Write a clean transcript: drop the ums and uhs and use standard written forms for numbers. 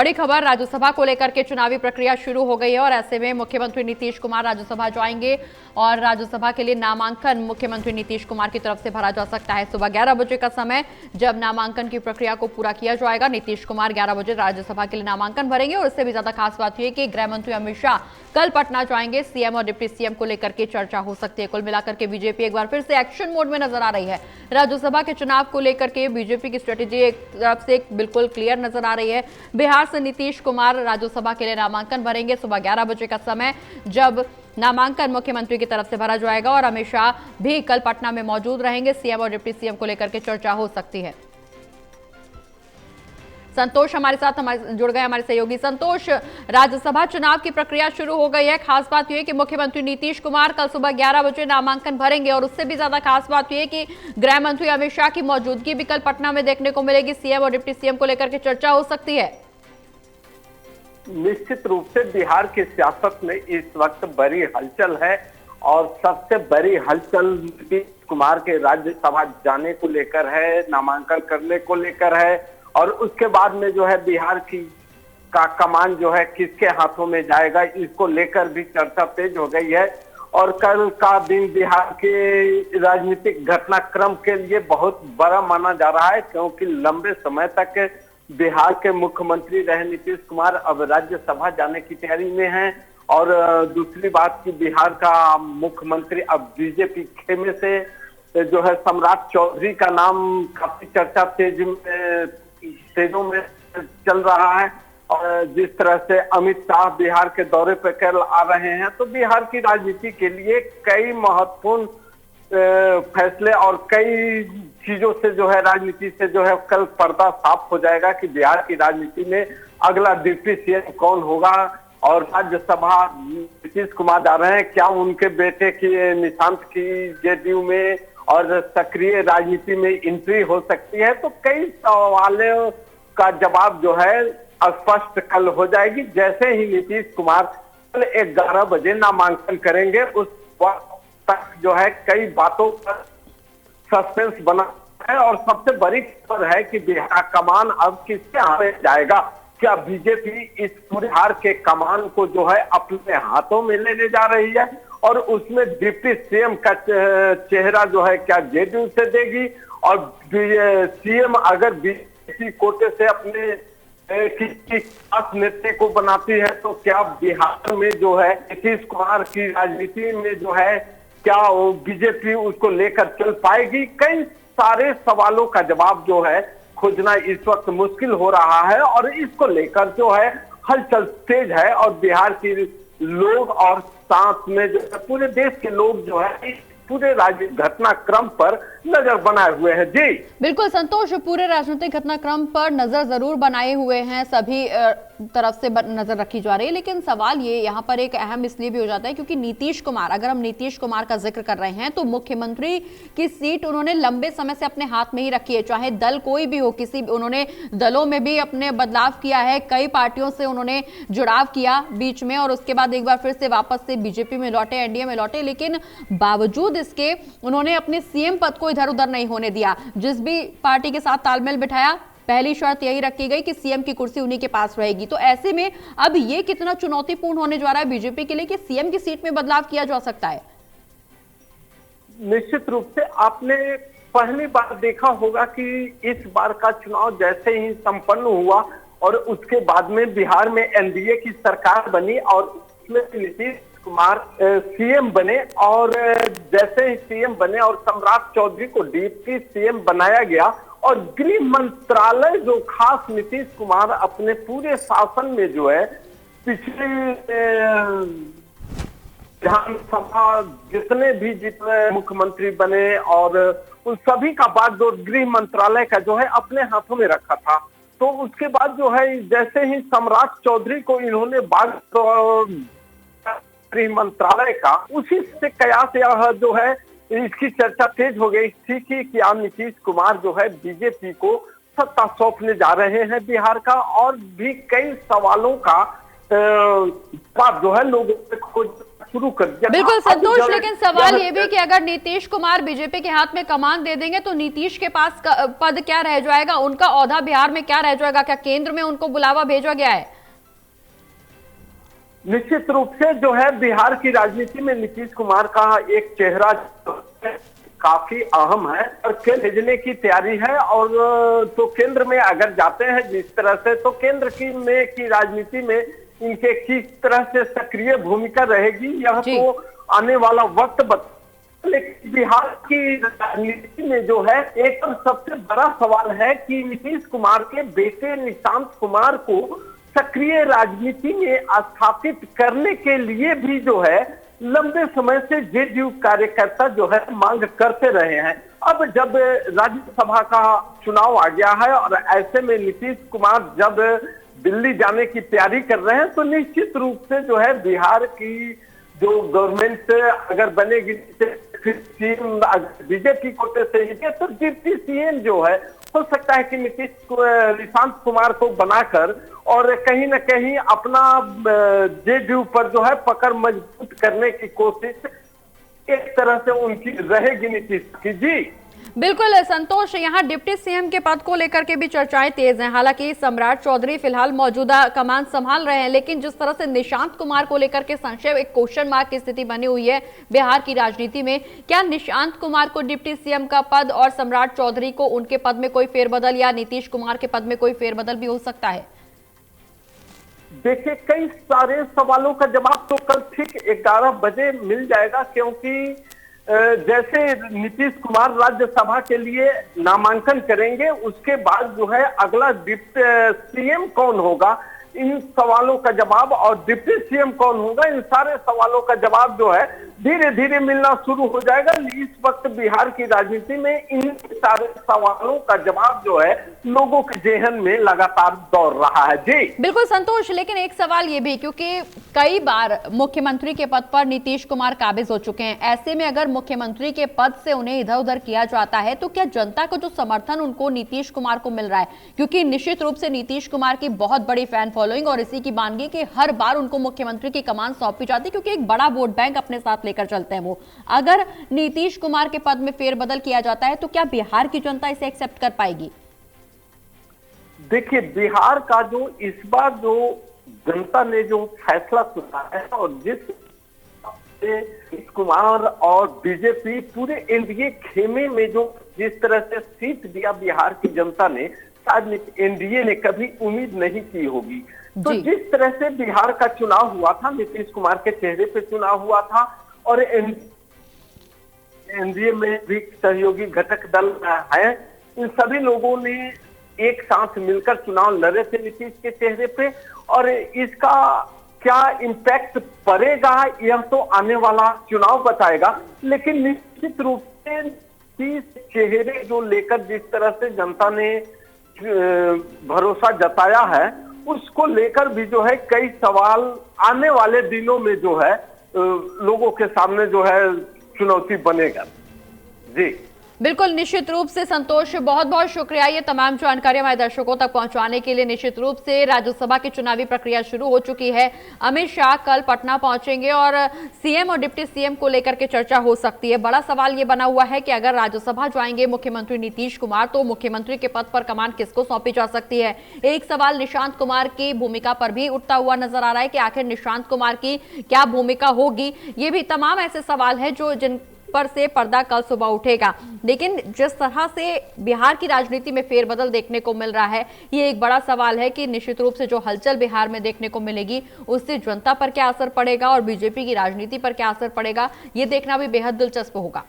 बड़ी खबर, राज्यसभा को लेकर के चुनावी प्रक्रिया शुरू हो गई है और ऐसे में मुख्यमंत्री नीतीश कुमार राज्यसभा जाएंगे और राज्यसभा के लिए नामांकन मुख्यमंत्री नीतीश कुमार की तरफ से भरा जा सकता है। सुबह 11 बजे का समय जब नामांकन की प्रक्रिया को पूरा किया जाएगा। नीतीश कुमार 11 बजे राज्यसभा के लिए नामांकन भरेंगे और इससे भी ज्यादा खास बात यह कि गृह मंत्री अमित शाह कल पटना जाएंगे। सीएम और डिप्टी सीएम को लेकर के चर्चा हो सकती है। कुल मिलाकर के बीजेपी एक बार फिर से एक्शन मोड में नजर आ रही है। राज्यसभा के चुनाव को लेकर के बीजेपी की स्ट्रेटेजी एक तरफ से बिल्कुल क्लियर नजर आ रही है। बिहार से नीतीश कुमार राज्यसभा के लिए नामांकन भरेंगे। सुबह 11 बजे का समय जब नामांकन मुख्यमंत्री की तरफ से भरा जाएगा और अमित शाह भी कल पटना में मौजूद रहेंगे। सीएम और डिप्टी सीएम को लेकर के चर्चा हो सकती है। संतोष हमारे साथ जुड़ गए, हमारे सहयोगी। संतोष, राज्यसभा चुनाव की प्रक्रिया शुरू हो गई है। खास बात यह है कि मुख्यमंत्री नीतीश कुमार कल सुबह 11 बजे नामांकन भरेंगे और उससे भी ज्यादा खास बात यह है कि गृह मंत्री अमित शाह की मौजूदगी भी कल पटना में देखने को मिलेगी। सीएम और डिप्टी सीएम को लेकर के चर्चा हो सकती है। निश्चित रूप से बिहार की सियासत में इस वक्त बड़ी हलचल है और सबसे बड़ी हलचल नीतीश कुमार के राज्यसभा जाने को लेकर है, नामांकन करने को लेकर है और उसके बाद में जो है बिहार की का कमान जो है किसके हाथों में जाएगा, इसको लेकर भी चर्चा तेज हो गई है। और कल का दिन बिहार के राजनीतिक घटनाक्रम के लिए बहुत बड़ा माना जा रहा है, क्योंकि लंबे समय तक बिहार के मुख्यमंत्री रहे नीतीश कुमार अब राज्यसभा जाने की तैयारी में हैं। और दूसरी बात कि बिहार का मुख्यमंत्री अब बीजेपी खेमे से जो है सम्राट चौधरी का नाम काफी चर्चा तेजों में चल रहा है। और जिस तरह से अमित शाह बिहार के दौरे पर कल आ रहे हैं, तो बिहार की राजनीति के लिए कई महत्वपूर्ण फैसले और कई चीजों से जो है राजनीति से जो है कल पर्दा साफ हो जाएगा कि बिहार की राजनीति में अगला डिप्टी सीएम कौन होगा। और राज्यसभा नीतीश कुमार जा रहे हैं, क्या उनके बेटे की निशांत की जेडीयू में और सक्रिय राजनीति में एंट्री हो सकती है। तो कई सवालों का जवाब जो है स्पष्ट कल हो जाएगी, जैसे ही नीतीश कुमार कल 11 बजे नामांकन करेंगे। उस वक्त तक जो है कई बातों पर सस्पेंस बना है और सबसे बड़ी खबर है कि बिहार कमान अब किसके हाथ में जाएगा। क्या बीजेपी इस बिहार के कमान को जो है अपने हाथों में लेने जा रही है और उसमें डिप्टी सीएम का चेहरा जो है क्या जेडीयू से देगी, और सीएम अगर बीजेपी कोटे से अपने किसी खास नेता को बनाती है तो क्या बिहार में जो है नीतीश कुमार की राजनीति में जो है क्या वो बीजेपी उसको लेकर चल पाएगी। कई सारे सवालों का जवाब जो है खोजना इस वक्त मुश्किल हो रहा है और इसको लेकर जो है हलचल तेज है। और बिहार के लोग और साथ में जो है पूरे देश के लोग जो है पूरे राजनीतिक घटनाक्रम पर नजर बनाए हुए हैं। जी बिल्कुल संतोष, पूरे राजनीतिक घटनाक्रम पर नजर जरूर बनाए हुए हैं, सभी तरफ से नजर रखी जा रही है। लेकिन सवाल ये यहाँ पर एक अहम इसलिए भी हो जाता है क्योंकि नीतीश कुमार, अगर हम नीतीश कुमार का जिक्र कर रहे हैं तो मुख्यमंत्री की सीट उन्होंने लंबे समय से अपने हाथ में ही रखी है, चाहे दल कोई भी हो। उन्होंने दलों में भी अपने बदलाव किया है, कई पार्टियों से उन्होंने जुड़ाव किया बीच में और उसके बाद एक बार फिर से वापस से बीजेपी में लौटे, एनडीए में लौटे। लेकिन बावजूद इसके उन्होंने अपने सीएम पद को इधर उधर नहीं होने दिया। जिस भी पार्टी के साथ तालमेल बिठाया, पहली शर्त यही रखी गई कि सीएम की कुर्सी उन्हीं के पास रहेगी। तो ऐसे में अब ये कितना चुनौतीपूर्ण होने जा रहा है बीजेपी के लिए कि सीएम की सीट में बदलाव किया जा सकता है। निश्चित रूप से आपने पहली बार देखा होगा कि इस बार का चुनाव जैसे ही संपन्न हुआ और उसके बाद में बिहार में एनडीए की सरकार बनी और उसमें नीतीश कुमार सीएम बने और जैसे ही सीएम बने और सम्राट चौधरी को डिप्टी सीएम बनाया गया और गृह मंत्रालय जो खास नीतीश कुमार अपने पूरे शासन में जो है पिछले विधानसभा जितने मुख्यमंत्री बने और उन सभी का बाद जो गृह मंत्रालय का जो है अपने हाथों में रखा था। तो उसके बाद जो है जैसे ही सम्राट चौधरी को इन्होंने गृह मंत्रालय का, उसी से कयास यह जो है इसकी चर्चा तेज हो गई थी कि क्या नीतीश कुमार जो है बीजेपी को सत्ता सौंपने जा रहे हैं बिहार का। और भी कई सवालों का जवाब जो है लोगों से खोज शुरू कर दिया। बिल्कुल अब संतोष, जब लेकिन सवाल ये भी कि अगर नीतीश कुमार बीजेपी के हाथ में कमान दे देंगे तो नीतीश के पास पद क्या रह जाएगा, उनका ओहदा बिहार में क्या रह जाएगा? क्या केंद्र में उनको बुलावा भेजा गया है? निश्चित रूप से जो है बिहार की राजनीति में नीतीश कुमार का एक चेहरा काफी अहम है और केंद्र भेजने की तैयारी है। और तो केंद्र में अगर जाते हैं जिस तरह से, तो केंद्र की राजनीति में इनके किस तरह से सक्रिय भूमिका रहेगी यह तो आने वाला वक्त लेकिन बिहार की राजनीति में जो है एक सबसे बड़ा सवाल है कि नीतीश कुमार के बेटे निशांत कुमार को सक्रिय राजनीति में स्थापित करने के लिए भी जो है लंबे समय से जेडीयू कार्यकर्ता जो है मांग करते रहे हैं। अब जब राज्यसभा का चुनाव आ गया है और ऐसे में नीतीश कुमार जब दिल्ली जाने की तैयारी कर रहे हैं तो निश्चित रूप से जो है बिहार की जो गवर्नमेंट अगर बनेगी, फिर सीएम बीजेपी कोटे से ही तो डिप्टी सीएम जो है हो सकता है कि निशांत कुमार को बनाकर और कहीं ना कहीं अपना जेडीयू पर जो है पकड़ मजबूत करने की कोशिश एक तरह से उनकी रहेगी नीतीश की। जी बिल्कुल संतोष, यहाँ डिप्टी सीएम के पद को लेकर के भी चर्चाएं तेज हैं। हालांकि सम्राट चौधरी फिलहाल मौजूदा कमान संभाल रहे हैं, लेकिन जिस तरह से निशांत कुमार को लेकर के संशय, एक क्वेश्चन मार्क की स्थिति बनी हुई है बिहार की राजनीति में, क्या निशांत कुमार को डिप्टी सीएम का पद और सम्राट चौधरी को उनके पद में कोई फेरबदल या नीतीश कुमार के पद में कोई फेरबदल भी हो सकता है? देखिए, कई सारे सवालों का जवाब तो कल ठीक 11 बजे मिल जाएगा, क्योंकि जैसे नीतीश कुमार राज्यसभा के लिए नामांकन करेंगे उसके बाद जो है अगला डिप्टी सीएम कौन होगा, इन सवालों का जवाब, और डिप्टी सीएम कौन होगा, इन सारे सवालों का जवाब जो है धीरे धीरे मिलना शुरू हो जाएगा। इस वक्त बिहार की राजनीति में इन सारे सवालों का जवाब जो है लोगों के जेहन में लगातार दौड़ रहा है। जी बिल्कुल संतोष, लेकिन एक सवाल ये भी, क्योंकि कई बार मुख्यमंत्री के पद पर नीतीश कुमार काबिज हो चुके हैं, ऐसे में अगर मुख्यमंत्री के पद से उन्हें इधर उधर किया जाता है तो क्या जनता का जो समर्थन उनको नीतीश कुमार को मिल रहा है? क्योंकि निश्चित रूप से नीतीश कुमार की बहुत बड़ी फैन फॉलोइंग और इसी की मानगी कि हर बार उनको मुख्यमंत्री की कमान सौंपी जाती है, क्योंकि एक बड़ा वोट बैंक अपने साथ लेकर चलते हैं वो। अगर नीतीश कुमार के पद में फेरबदल किया जाता है तो क्या बिहार की जनता इसे एक्सेप्ट कर पाएगी? देखिए, बिहार का जो इस बार जो जनता ने जो फैसला सुना है और नीतीश कुमार और बीजेपी पूरे एनडीए खेमे में जो जिस तरह से सीट दिया बिहार की जनता ने, शायद एनडीए ने कभी उम्मीद नहीं की होगी। तो जिस तरह से बिहार का चुनाव हुआ था, नीतीश कुमार के चेहरे पे चुनाव हुआ था और एनडीए में भी सहयोगी घटक दल है, इन सभी लोगों ने एक साथ मिलकर चुनाव लड़े थे नीतीश के चेहरे पे, और इसका क्या इम्पैक्ट पड़ेगा यह तो आने वाला चुनाव बताएगा। लेकिन निश्चित रूप से नीतीश चेहरे जो लेकर जिस तरह से जनता ने भरोसा जताया है, उसको लेकर भी जो है कई सवाल आने वाले दिनों में जो है लोगों के सामने जो है चुनौती बनेगा। जी बिल्कुल, निश्चित रूप से संतोष, बहुत बहुत शुक्रिया ये तमाम जानकारी हमारे दर्शकों तक पहुंचाने के लिए। निश्चित रूप से राज्यसभा की चुनावी प्रक्रिया शुरू हो चुकी है। अमित शाह कल पटना पहुंचेंगे और सीएम और डिप्टी सीएम को लेकर के चर्चा हो सकती है। बड़ा सवाल ये बना हुआ है कि अगर राज्यसभा जाएंगे मुख्यमंत्री नीतीश कुमार तो मुख्यमंत्री के पद पर कमान किसको सौंपी जा सकती है। एक सवाल निशांत कुमार की भूमिका पर भी उठता हुआ नजर आ रहा है कि आखिर निशांत कुमार की क्या भूमिका होगी। ये भी तमाम ऐसे सवाल है जो जिन पर से पर्दा कल सुबह उठेगा। लेकिन जिस तरह से बिहार की राजनीति में फेरबदल देखने को मिल रहा है, ये एक बड़ा सवाल है कि निश्चित रूप से जो हलचल बिहार में देखने को मिलेगी उससे जनता पर क्या असर पड़ेगा और बीजेपी की राजनीति पर क्या असर पड़ेगा, ये देखना भी बेहद दिलचस्प होगा।